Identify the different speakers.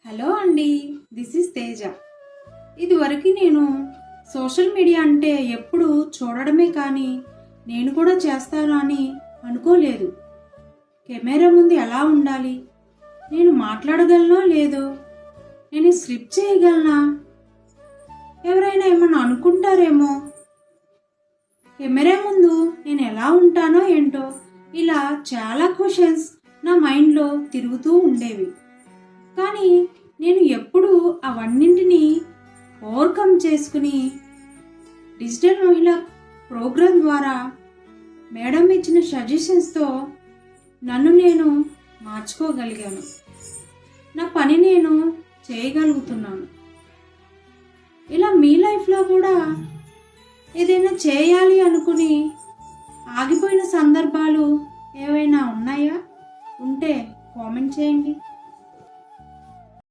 Speaker 1: Hello అండి, this is Teja. ఇదివరకు నేను సోషల్ మీడియా అంటే ఎప్పుడు చూడడమే కానీ నేను కూడా చేస్తాను అని అనుకోలేదు. కెమెరా ముందు ఎలా ఉండాలి, నేను మాట్లాడగలనో లేదో, నేను స్క్రిప్ట్ చేయగలనా, ఎవరైనా ఏమన్నా అనుకుంటారేమో, కెమెరా ముందు నేను ఎలా ఉంటానో ఏంటో, ఇలా చాలా క్వశ్చన్స్ నా మైండ్లో తిరుగుతూ ఉండేవి. కానీ నేను ఎప్పుడు అవన్నింటినీ ఓవర్కమ్ చేసుకుని డిజిటల్ మహిళా ప్రోగ్రాం ద్వారా మేడం ఇచ్చిన సజెషన్స్తో నన్ను నేను మార్చుకోగలిగాను. నా పని నేను చేయగలుగుతున్నాను. ఇలా మీ లైఫ్లో కూడా ఏదైనా చేయాలి అనుకుని ఆగిపోయిన సందర్భాలు ఏవైనా ఉన్నాయా? ఉంటే కామెంట్ చేయండి.